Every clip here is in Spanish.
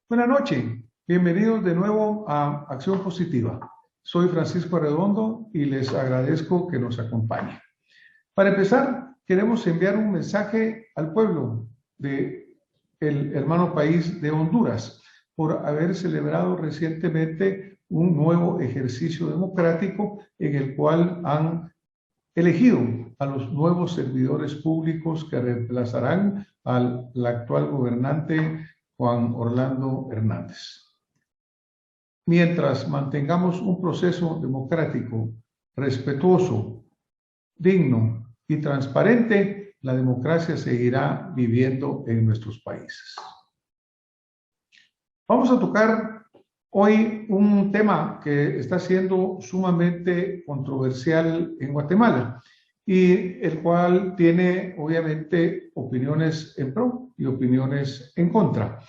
Buenas noches, bienvenidos de nuevo a Acción Positiva. Soy Francisco Arredondo y les agradezco que nos acompañen. Para empezar, queremos enviar un mensaje al pueblo del hermano país de Honduras por haber celebrado recientemente un nuevo ejercicio democrático en el cual han elegido a los nuevos servidores públicos que reemplazarán al actual gobernante Juan Orlando Hernández. Mientras mantengamos un proceso democrático, respetuoso, digno y transparente, la democracia seguirá viviendo en nuestros países. Vamos a tocar hoy un tema que está siendo sumamente controversial en Guatemala y el cual tiene obviamente opiniones en pro y opiniones en contra.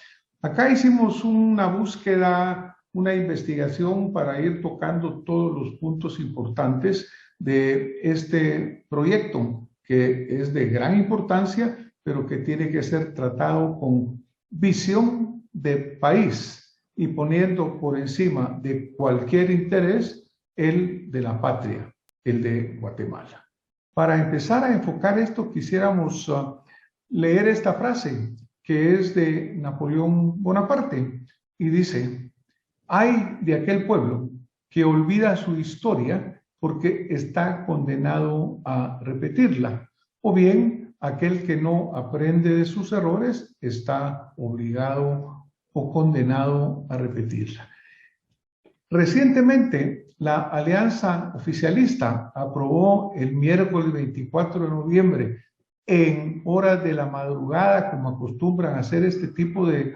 Acá hicimos una búsqueda, una investigación para ir tocando todos los puntos importantes de este proyecto que es de gran importancia, pero que tiene que ser tratado con visión de país y poniendo por encima de cualquier interés el de la patria, el de Guatemala. Para empezar a enfocar esto, quisiéramos leer esta frase que es de Napoleón Bonaparte y dice: "Ay de aquel pueblo que olvida su historia porque está condenado a repetirla, o bien aquel que no aprende de sus errores está obligado o condenado a repetirla". Recientemente, la Alianza Oficialista aprobó el miércoles 24 de noviembre, en horas de la madrugada, como acostumbran a hacer este tipo de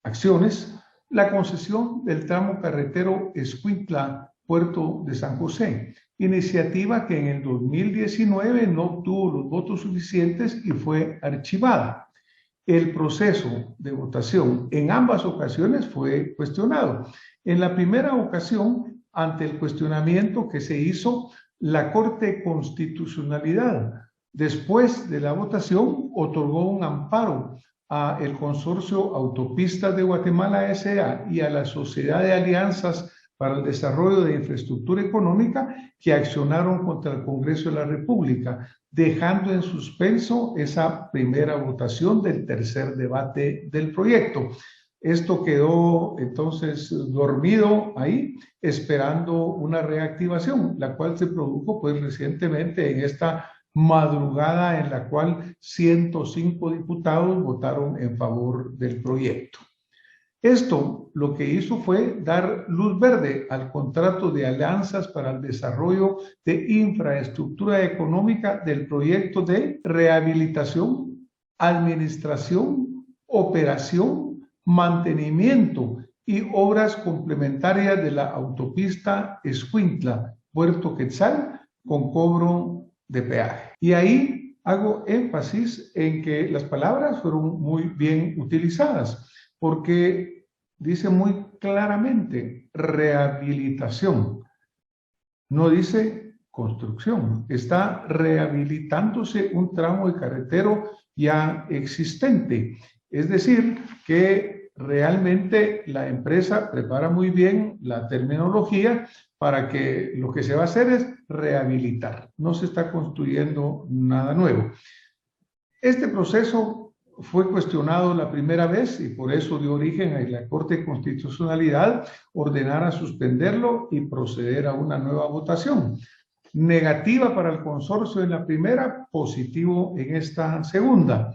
acciones, la concesión del tramo carretero Escuintla-Puerto de San José, iniciativa que en el 2019 no obtuvo los votos suficientes y fue archivada. El proceso de votación en ambas ocasiones fue cuestionado. En la primera ocasión, ante el cuestionamiento que se hizo, la Corte de Constitucionalidad, después de la votación, otorgó un amparo al Consorcio Autopistas de Guatemala S.A. y a la Sociedad de Alianzas para el Desarrollo de Infraestructura Económica, que accionaron contra el Congreso de la República, dejando en suspenso esa primera votación del tercer debate del proyecto. Esto quedó entonces dormido ahí, esperando una reactivación, la cual se produjo pues recientemente en esta madrugada en la cual 105 diputados votaron en favor del proyecto. Esto lo que hizo fue dar luz verde al contrato de alianzas para el desarrollo de infraestructura económica del proyecto de rehabilitación, administración, operación, mantenimiento y obras complementarias de la autopista Escuintla-Puerto Quetzal con cobro de peaje. Y ahí hago énfasis en que las palabras fueron muy bien utilizadas, porque dice muy claramente rehabilitación, no dice construcción. Está rehabilitándose un tramo de carretero ya existente. Es decir, que realmente la empresa prepara muy bien la terminología para que lo que se va a hacer es rehabilitar. No se está construyendo nada nuevo. Este proceso fue cuestionado la primera vez y por eso dio origen a que la Corte de Constitucionalidad ordenara suspenderlo y proceder a una nueva votación. Negativa para el consorcio en la primera, positivo en esta segunda.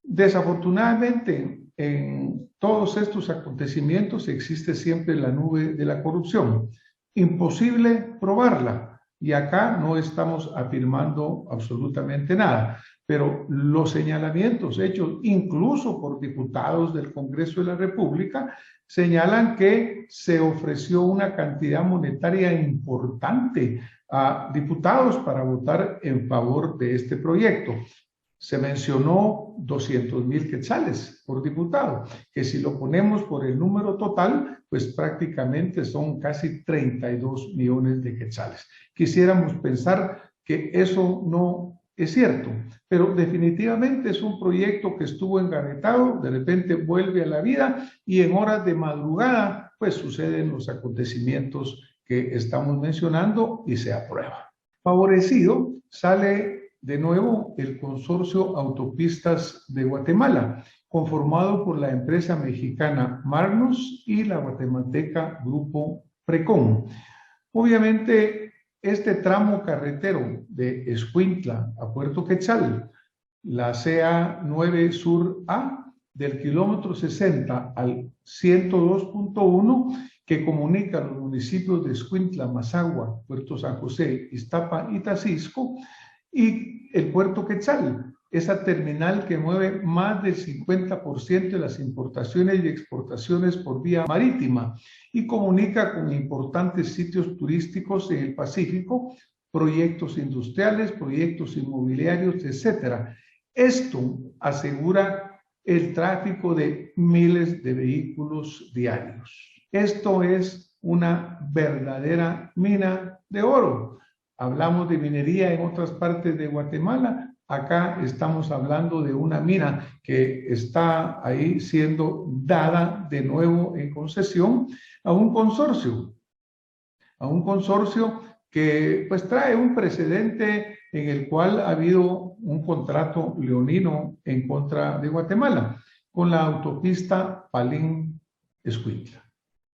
Desafortunadamente, en todos estos acontecimientos existe siempre la nube de la corrupción. Imposible probarla y acá no estamos afirmando absolutamente nada. Pero los señalamientos hechos incluso por diputados del Congreso de la República señalan que se ofreció una cantidad monetaria importante a diputados para votar en favor de este proyecto. Se mencionó 200,000 quetzales por diputado, que si lo ponemos por el número total, pues prácticamente son casi 32 millones de quetzales. Quisiéramos pensar que eso no es cierto, pero definitivamente es un proyecto que estuvo engavetado, de repente vuelve a la vida y en horas de madrugada pues suceden los acontecimientos que estamos mencionando y se aprueba. Favorecido sale de nuevo el Consorcio Autopistas de Guatemala, conformado por la empresa mexicana Magnus y la guatemalteca Grupo Precon. Obviamente, este tramo carretero de Escuintla a Puerto Quetzal, la CA 9 Sur A, del kilómetro 60 al 102.1, que comunica los municipios de Escuintla, Mazagua, Puerto San José, Iztapa y Tacisco, y el Puerto Quetzal, esa terminal que mueve más del 50% de las importaciones y exportaciones por vía marítima y comunica con importantes sitios turísticos en el Pacífico, proyectos industriales, proyectos inmobiliarios, etc. Esto asegura el tráfico de miles de vehículos diarios. Esto es una verdadera mina de oro. Hablamos de minería en otras partes de Guatemala. Acá estamos hablando de una mina que está ahí siendo dada de nuevo en concesión a un consorcio que pues trae un precedente en el cual ha habido un contrato leonino en contra de Guatemala con la autopista Palín-Escuintla.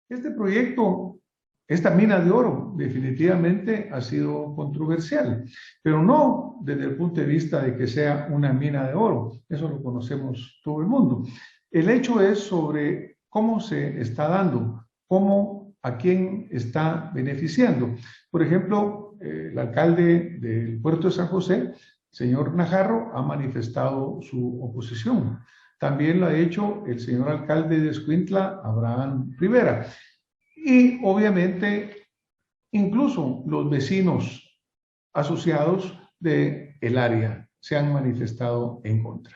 Este proyecto, esta mina de oro, definitivamente ha sido controversial, pero no desde el punto de vista de que sea una mina de oro, eso lo conocemos todo el mundo. El hecho es sobre cómo se está dando, cómo, a quién está beneficiando. Por ejemplo, el alcalde del puerto de San José, señor Najarro, ha manifestado su oposición. También lo ha hecho el señor alcalde de Escuintla, Abraham Rivera. Y obviamente, incluso los vecinos asociados del área se han manifestado en contra.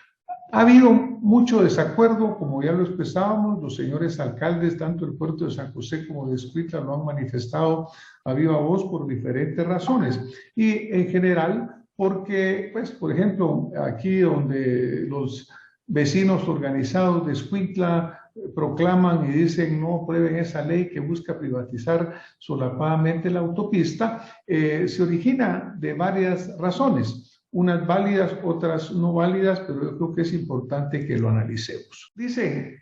Ha habido mucho desacuerdo, como ya lo expresábamos, los señores alcaldes, tanto del puerto de San José como de Escuintla, lo han manifestado a viva voz por diferentes razones. Y en general, porque, pues, por ejemplo, aquí donde los vecinos organizados de Escuintla proclaman y dicen no aprueben esa ley que busca privatizar solapadamente la autopista, se origina de varias razones, unas válidas, otras no válidas, pero yo creo que es importante que lo analicemos. Dice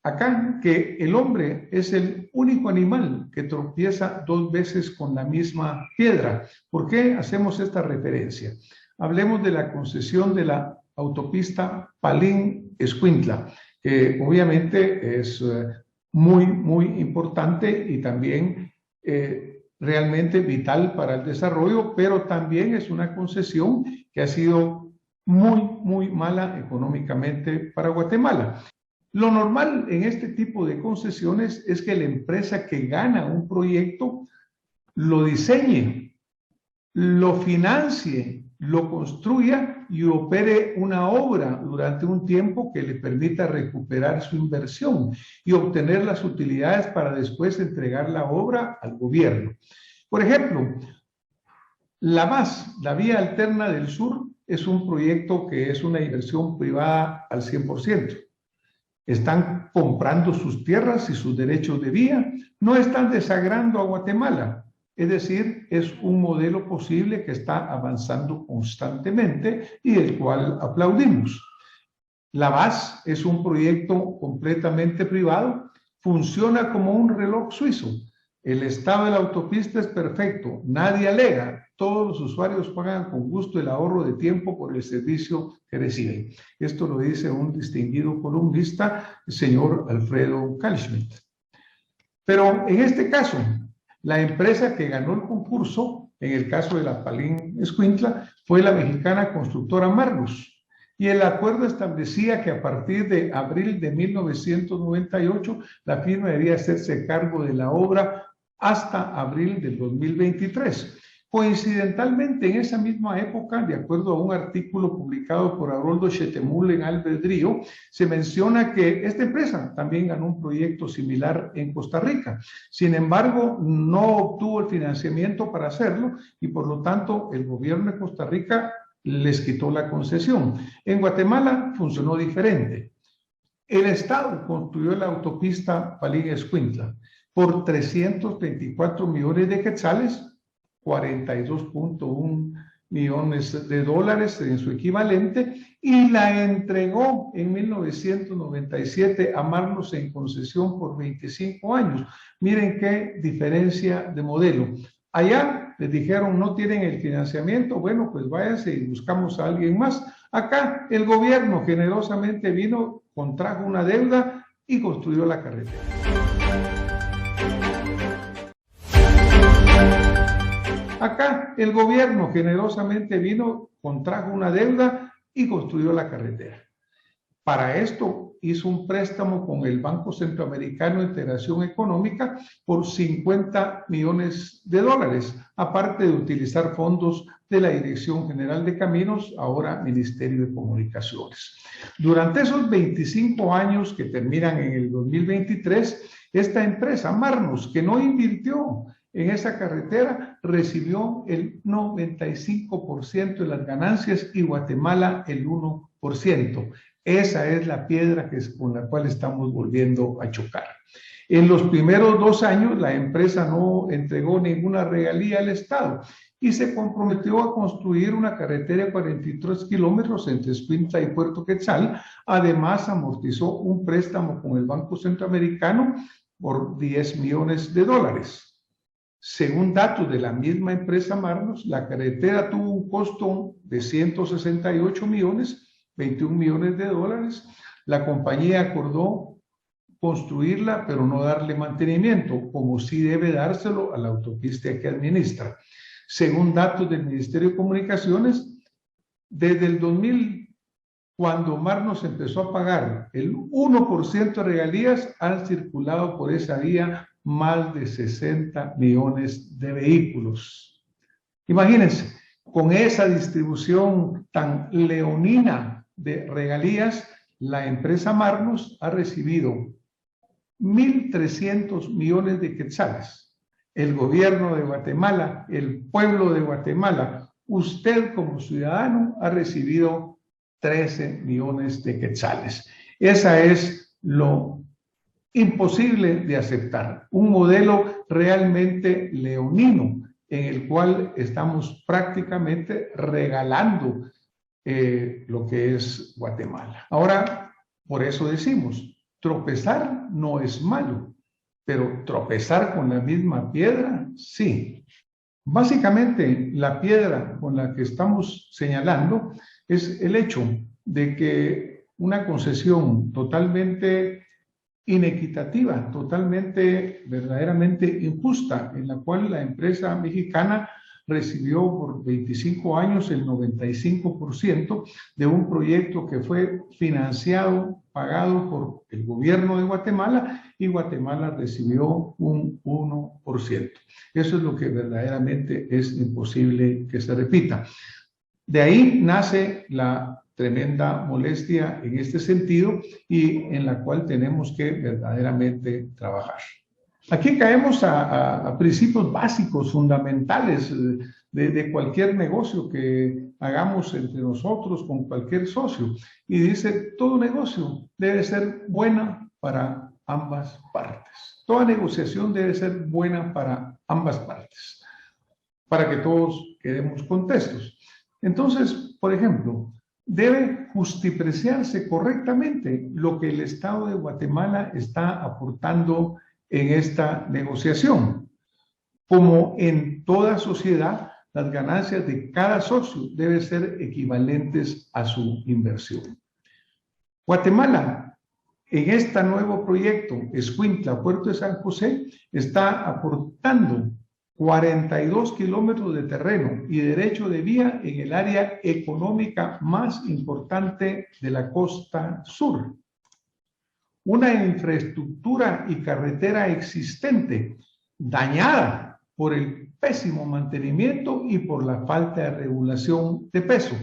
acá que el hombre es el único animal que tropieza dos veces con la misma piedra. ¿Por qué hacemos esta referencia? Hablemos de la concesión de la autopista Palín-Escuintla, que obviamente es muy importante y también realmente vital para el desarrollo, pero también es una concesión que ha sido muy mala económicamente para Guatemala. Lo normal en este tipo de concesiones es que la empresa que gana un proyecto lo diseñe, lo financie, lo construya y opere una obra durante un tiempo que le permita recuperar su inversión y obtener las utilidades para después entregar la obra al gobierno. Por ejemplo, la VAS, la Vía Alterna del Sur, es un proyecto que es una inversión privada al 100%. Están comprando sus tierras y sus derechos de vía, no están desagrando a Guatemala. Es decir, es un modelo posible que está avanzando constantemente y el cual aplaudimos. La VAS es un proyecto completamente privado, funciona como un reloj suizo. El estado de la autopista es perfecto, nadie alega, todos los usuarios pagan con gusto el ahorro de tiempo por el servicio que reciben. Esto lo dice un distinguido columnista, el señor Alfredo Kalschmidt. Pero en este caso, la empresa que ganó el concurso, en el caso de la Palín-Escuintla, fue la mexicana constructora Magnus. Y el acuerdo establecía que a partir de abril de 1998, la firma debía hacerse cargo de la obra hasta abril del 2023. Coincidentalmente, en esa misma época, de acuerdo a un artículo publicado por Haroldo Chetemul en Albedrío, se menciona que esta empresa también ganó un proyecto similar en Costa Rica. Sin embargo, no obtuvo el financiamiento para hacerlo y por lo tanto el gobierno de Costa Rica les quitó la concesión. En Guatemala funcionó diferente. El Estado construyó la autopista Palín-Escuintla por 324 millones de quetzales, 42.1 millones de dólares en su equivalente, y la entregó en 1997 a Marnos en concesión por 25 años. Miren qué diferencia de modelo. Allá les dijeron, no tienen el financiamiento, bueno, pues váyanse y buscamos a alguien más. Acá el gobierno generosamente vino, contrajo una deuda y construyó la carretera. Acá el gobierno generosamente vino, contrajo una deuda y construyó la carretera. Para esto hizo un préstamo con el Banco Centroamericano de Integración Económica por 50 millones de dólares, aparte de utilizar fondos de la Dirección General de Caminos, ahora Ministerio de Comunicaciones. Durante esos 25 años que terminan en el 2023, esta empresa, Marnos, que no invirtió en esa carretera, recibió el 95% de las ganancias y Guatemala el 1%. Esa es la piedra con la cual estamos volviendo a chocar. En los primeros 2 años, la empresa no entregó ninguna regalía al Estado y se comprometió a construir una carretera de 43 kilómetros entre Escuintla y Puerto Quetzal. Además, amortizó un préstamo con el Banco Centroamericano por 10 millones de dólares. Según datos de la misma empresa Marnos, la carretera tuvo un costo de 168 millones, 21 millones de dólares. La compañía acordó construirla, pero no darle mantenimiento, como sí debe dárselo a la autopista que administra. Según datos del Ministerio de Comunicaciones, desde el 2000, cuando Marnos empezó a pagar el 1% de regalías, han circulado por esa vía más de 60 millones de vehículos. Imagínense, con esa distribución tan leonina de regalías, la empresa Marnos ha recibido 1.300 millones de quetzales. El gobierno de Guatemala, el pueblo de Guatemala, usted como ciudadano ha recibido 13 millones de quetzales. Esa es lo imposible de aceptar. Un modelo realmente leonino en el cual estamos prácticamente regalando lo que es Guatemala. Ahora, por eso decimos, tropezar no es malo, pero tropezar con la misma piedra, sí. Básicamente, la piedra con la que estamos señalando es el hecho de que una concesión totalmente inequitativa, totalmente, verdaderamente injusta, en la cual la empresa mexicana recibió por 25 años el 95% de un proyecto que fue financiado, pagado por el gobierno de Guatemala, y Guatemala recibió un 1%. Eso es lo que verdaderamente es imposible que se repita. De ahí nace la tremenda molestia en este sentido y en la cual tenemos que verdaderamente trabajar. Aquí caemos a principios básicos, fundamentales de cualquier negocio que hagamos entre nosotros con cualquier socio. Y dice, todo negocio debe ser buena para ambas partes. Toda negociación debe ser buena para ambas partes, para que todos quedemos contentos. Entonces, por ejemplo, debe justipreciarse correctamente lo que el Estado de Guatemala está aportando en esta negociación. Como en toda sociedad, las ganancias de cada socio deben ser equivalentes a su inversión. Guatemala, en este nuevo proyecto, Escuintla, Puerto de San José, está aportando 42 kilómetros de terreno y derecho de vía en el área económica más importante de la costa sur. Una infraestructura y carretera existente dañada por el pésimo mantenimiento y por la falta de regulación de peso.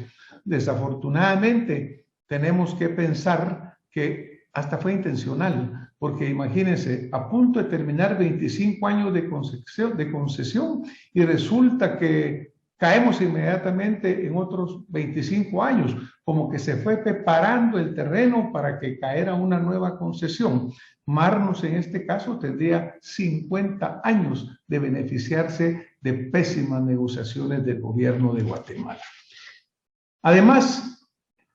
Desafortunadamente, tenemos que pensar que hasta fue intencional, porque imagínense, a punto de terminar 25 años de concesión y resulta que caemos inmediatamente en otros 25 años, como que se fue preparando el terreno para que caera una nueva concesión. Marnos en este caso tendría 50 años de beneficiarse de pésimas negociaciones del gobierno de Guatemala. Además,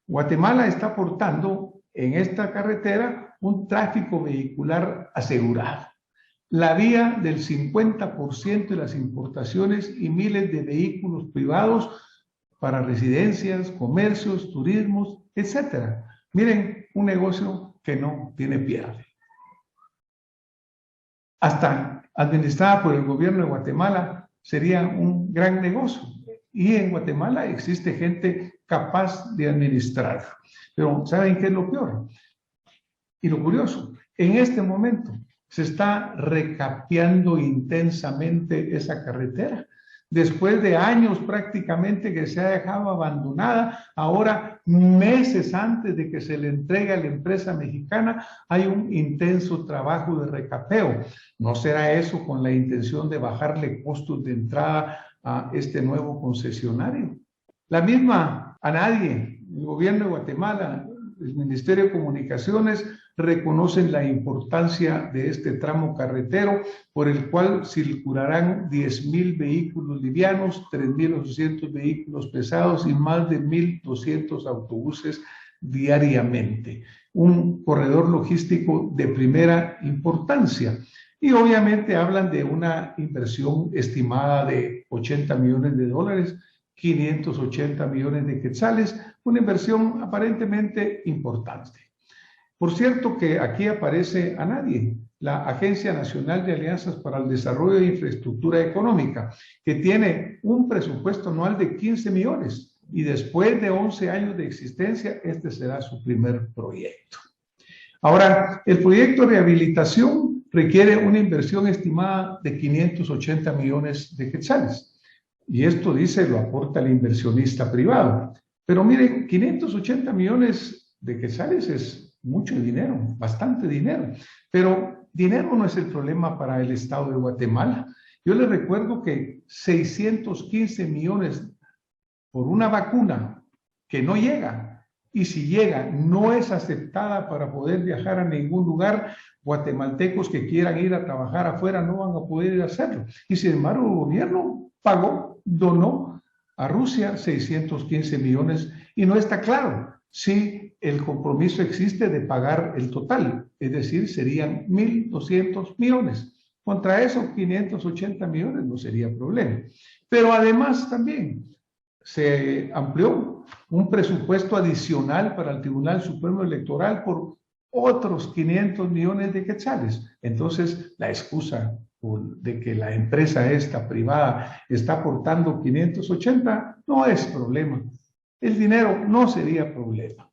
Guatemala está aportando en esta carretera un tráfico vehicular asegurado. La vía del 50% de las importaciones y miles de vehículos privados para residencias, comercios, turismos, etc. Miren, un negocio que no tiene pierde. Hasta administrada por el gobierno de Guatemala sería un gran negocio. Y en Guatemala existe gente capaz de administrar. Pero ¿saben qué es lo peor? Y lo curioso, en este momento se está recapeando intensamente esa carretera. Después de años prácticamente que se ha dejado abandonada, ahora meses antes de que se le entregue a la empresa mexicana, hay un intenso trabajo de recapeo. ¿No será eso con la intención de bajarle costos de entrada a este nuevo concesionario? La misma ANADIE, el gobierno de Guatemala, el Ministerio de Comunicaciones, reconocen la importancia de este tramo carretero por el cual circularán 10.000 vehículos livianos, 3.800 vehículos pesados y más de 1.200 autobuses diariamente. Un corredor logístico de primera importancia. Y obviamente hablan de una inversión estimada de 80 millones de dólares, 580 millones de quetzales, una inversión aparentemente importante. Por cierto que aquí aparece ANADIE, la Agencia Nacional de Alianzas para el Desarrollo de Infraestructura Económica, que tiene un presupuesto anual de 15 millones y después de 11 años de existencia, este será su primer proyecto. Ahora, el proyecto de rehabilitación requiere una inversión estimada de 580 millones de quetzales. Y esto dice, lo aporta el inversionista privado. Pero miren, 580 millones de quetzales es mucho dinero, bastante dinero, pero dinero no es el problema para el Estado de Guatemala. Yo les recuerdo que 615 millones por una vacuna que no llega, y si llega no es aceptada para poder viajar a ningún lugar, guatemaltecos que quieran ir a trabajar afuera no van a poder hacerlo. Y sin embargo el gobierno pagó, donó a Rusia 615 millones y no está claro si el compromiso existe de pagar el total, es decir, serían 1.200 millones. Contra eso, 580 millones no sería problema. Pero además también se amplió un presupuesto adicional para el Tribunal Supremo Electoral por otros 500 millones de quetzales. Entonces, la excusa de que la empresa esta privada está aportando 580 no es problema. El dinero no sería problema.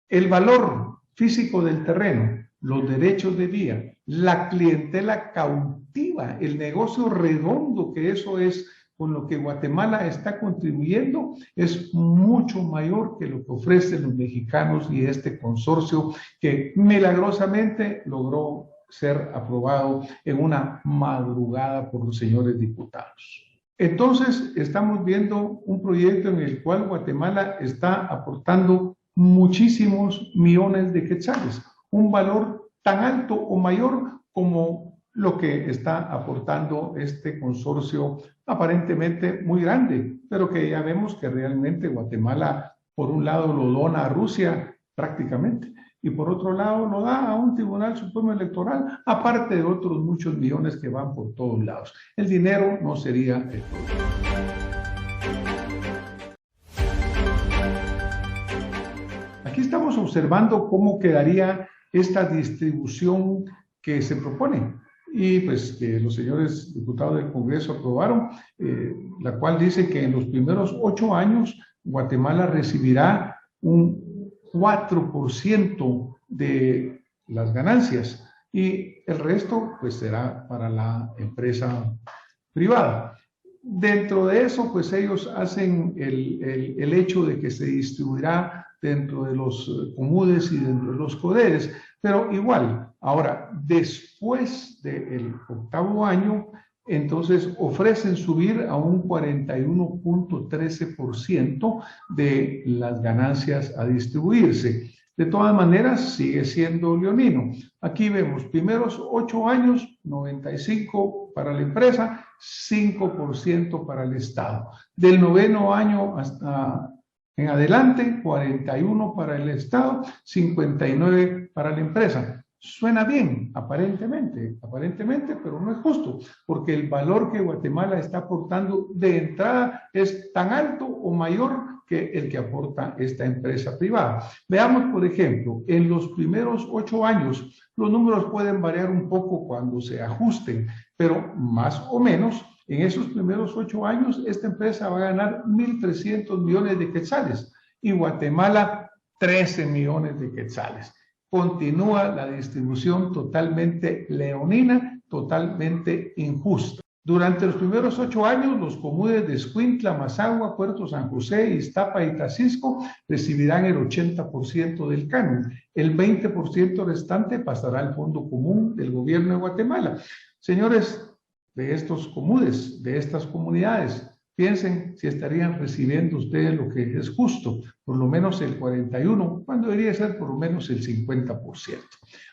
El valor físico del terreno, los derechos de vía, la clientela cautiva, el negocio redondo que eso es con lo que Guatemala está contribuyendo, es mucho mayor que lo que ofrecen los mexicanos y este consorcio que milagrosamente logró ser aprobado en una madrugada por los señores diputados. Entonces, estamos viendo un proyecto en el cual Guatemala está aportando muchísimos millones de quetzales, un valor tan alto o mayor como lo que está aportando este consorcio aparentemente muy grande, pero que ya vemos que realmente Guatemala, por un lado, lo dona a Rusia prácticamente, y por otro lado lo da a un Tribunal Supremo Electoral, aparte de otros muchos millones que van por todos lados. El dinero no sería el problema. Aquí estamos observando cómo quedaría esta distribución que se propone y pues que los señores diputados del Congreso aprobaron, la cual dice que en los primeros 8 años Guatemala recibirá un 4% de las ganancias y el resto pues será para la empresa privada. Dentro de eso pues ellos hacen el hecho de que se distribuirá dentro de los comudes y dentro de los coderes, pero igual, ahora después del 8º año entonces ofrecen subir a un 41.13% de las ganancias a distribuirse. De todas maneras, sigue siendo leonino. Aquí vemos, primeros 8 años, 95 para la empresa, 5% para el Estado. Del 9º año hasta en adelante, 41 para el Estado, 59 para la empresa. Suena bien, aparentemente, pero no es justo, porque el valor que Guatemala está aportando de entrada es tan alto o mayor que el que aporta esta empresa privada. Veamos, por ejemplo, en los primeros 8 años, los números pueden variar un poco cuando se ajusten, pero más o menos, en esos primeros 8 años, esta empresa va a ganar 1.300 millones de quetzales y Guatemala 13 millones de quetzales. Continúa la distribución totalmente leonina, totalmente injusta. Durante los primeros 8 años, los comunes de Escuintla, Mazagua, Puerto San José, Iztapa y Tacisco recibirán el 80% del canon. El 20% restante pasará al Fondo Común del Gobierno de Guatemala. Señores de estos comunes, de estas comunidades, piensen si estarían recibiendo ustedes lo que es justo, por lo menos el 41%, cuando debería ser por lo menos el 50%.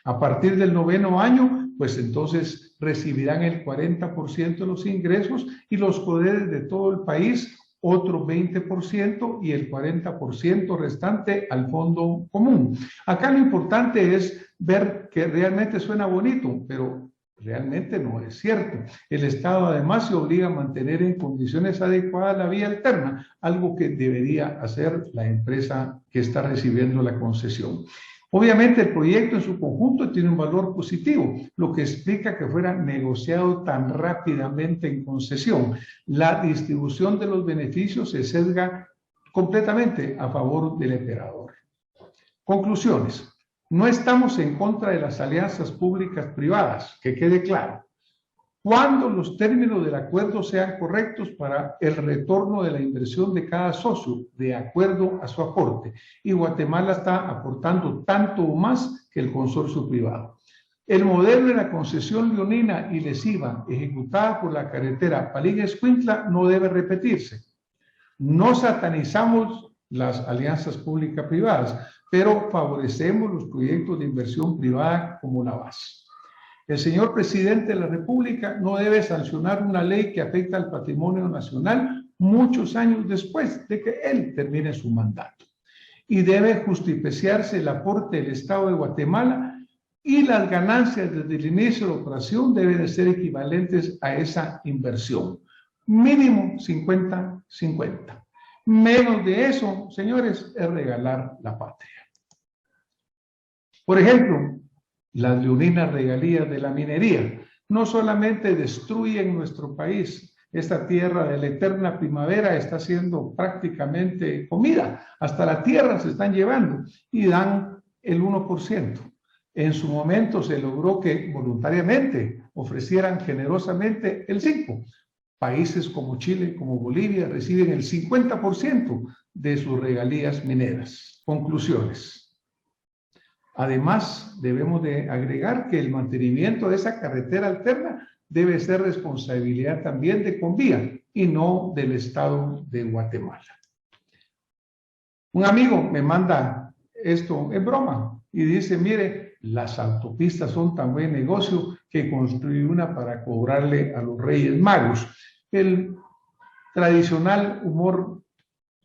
A partir del 9º año, pues entonces recibirán el 40% de los ingresos y los poderes de todo el país, otro 20% y el 40% restante al fondo común. Acá lo importante es ver que realmente suena bonito, pero realmente no es cierto. El Estado además se obliga a mantener en condiciones adecuadas la vía alterna, algo que debería hacer la empresa que está recibiendo la concesión. Obviamente el proyecto en su conjunto tiene un valor positivo, lo que explica que fuera negociado tan rápidamente en concesión. La distribución de los beneficios se sesga completamente a favor del operador. Conclusiones. No estamos en contra de las alianzas públicas-privadas, que quede claro. Cuando los términos del acuerdo sean correctos para el retorno de la inversión de cada socio, de acuerdo a su aporte. Y Guatemala está aportando tanto o más que el consorcio privado. El modelo de la concesión leonina y lesiva ejecutada por la carretera Palín-Escuintla no debe repetirse. No satanizamos las alianzas públicas-privadas, pero favorecemos los proyectos de inversión privada como la base. El señor presidente de la República no debe sancionar una ley que afecta al patrimonio nacional muchos años después de que él termine su mandato. Y debe justiciarse el aporte del Estado de Guatemala y las ganancias desde el inicio de la operación deben de ser equivalentes a esa inversión. Mínimo 50-50. Menos de eso, señores, es regalar la patria. Por ejemplo, las leoninas regalías de la minería no solamente destruyen nuestro país, esta tierra de la eterna primavera está siendo prácticamente comida, hasta la tierra se están llevando y dan el 1%. En su momento se logró que voluntariamente ofrecieran generosamente el 5%. Países como Chile, como Bolivia, reciben el 50% de sus regalías mineras. Conclusiones. Además, debemos de agregar que el mantenimiento de esa carretera alterna debe ser responsabilidad también de Convía y no del Estado de Guatemala. Un amigo me manda esto en broma y dice, mire, las autopistas son tan buen negocio que construí una para cobrarle a los Reyes Magos. El tradicional humor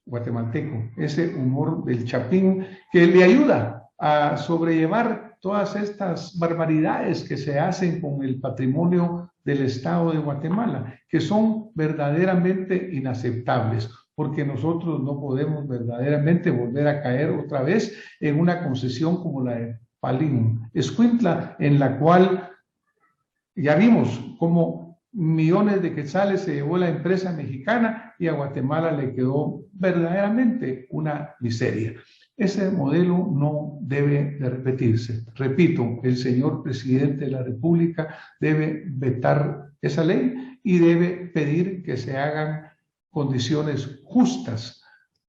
guatemalteco, ese humor del chapín que le ayuda a sobrellevar todas estas barbaridades que se hacen con el patrimonio del Estado de Guatemala, que son verdaderamente inaceptables, porque nosotros no podemos verdaderamente volver a caer otra vez en una concesión como la de Palín-Escuintla, en la cual ya vimos cómo millones de quetzales se llevó la empresa mexicana y a Guatemala le quedó verdaderamente una miseria. Ese modelo no debe de repetirse. Repito, el señor presidente de la República debe vetar esa ley y debe pedir que se hagan condiciones justas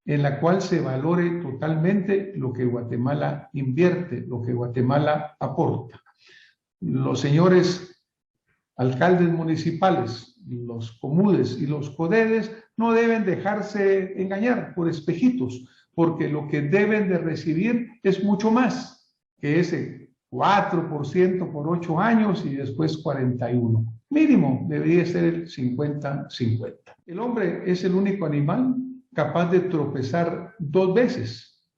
en la cual se valore totalmente lo que Guatemala invierte, lo que Guatemala aporta. Los señores alcaldes municipales, los comudes y los codedes no deben dejarse engañar por espejitos, porque lo que deben de recibir es mucho más que ese 4% por 8 años y después 41. Mínimo debería ser el 50-50. El hombre es el único animal capaz de tropezar 2 veces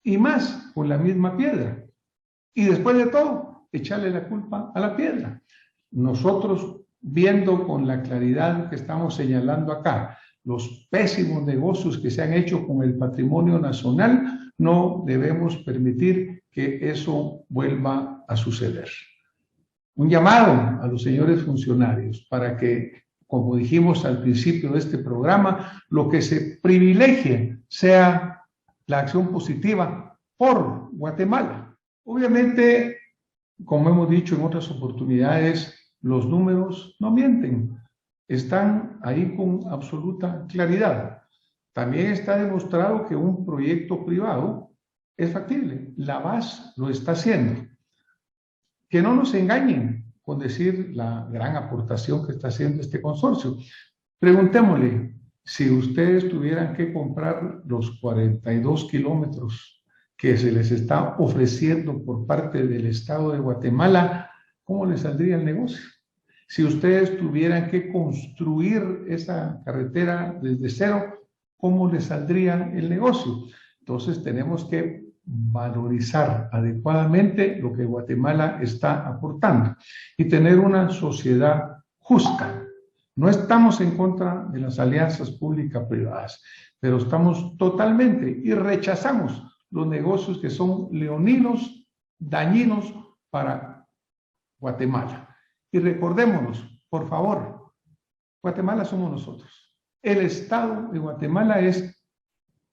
y más con la misma piedra. Y después de todo, echarle la culpa a la piedra. Nosotros, viendo con la claridad que estamos señalando acá, los pésimos negocios que se han hecho con el patrimonio nacional, no debemos permitir que eso vuelva a suceder. Un llamado a los señores funcionarios para que, como dijimos al principio de este programa, lo que se privilegie sea la acción positiva por Guatemala. Obviamente, como hemos dicho en otras oportunidades, los números no mienten, están ahí con absoluta claridad. También está demostrado que un proyecto privado es factible, la VAS lo está haciendo. Que no nos engañen con decir la gran aportación que está haciendo este consorcio. Preguntémosle, si ustedes tuvieran que comprar los 42 kilómetros que se les está ofreciendo por parte del Estado de Guatemala, ¿cómo les saldría el negocio? Si ustedes tuvieran que construir esa carretera desde cero, ¿cómo les saldría el negocio? Entonces tenemos que valorizar adecuadamente lo que Guatemala está aportando y tener una sociedad justa. No estamos en contra de las alianzas público-privadas, pero estamos totalmente y rechazamos los negocios que son leoninos, dañinos para Guatemala. Y recordémonos, por favor, Guatemala somos nosotros. El Estado de Guatemala es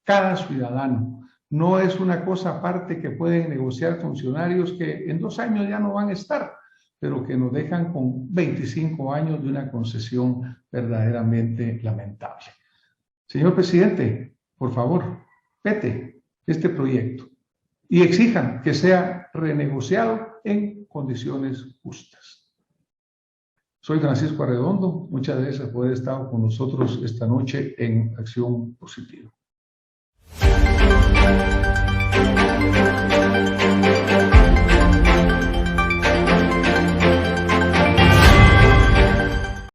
cada ciudadano. No es una cosa aparte que pueden negociar funcionarios que en 2 años ya no van a estar, pero que nos dejan con 25 años de una concesión verdaderamente lamentable. Señor presidente, por favor, vete este proyecto y exijan que sea renegociado en condiciones justas. Soy Francisco Arredondo, muchas gracias por haber estado con nosotros esta noche en Acción Positiva.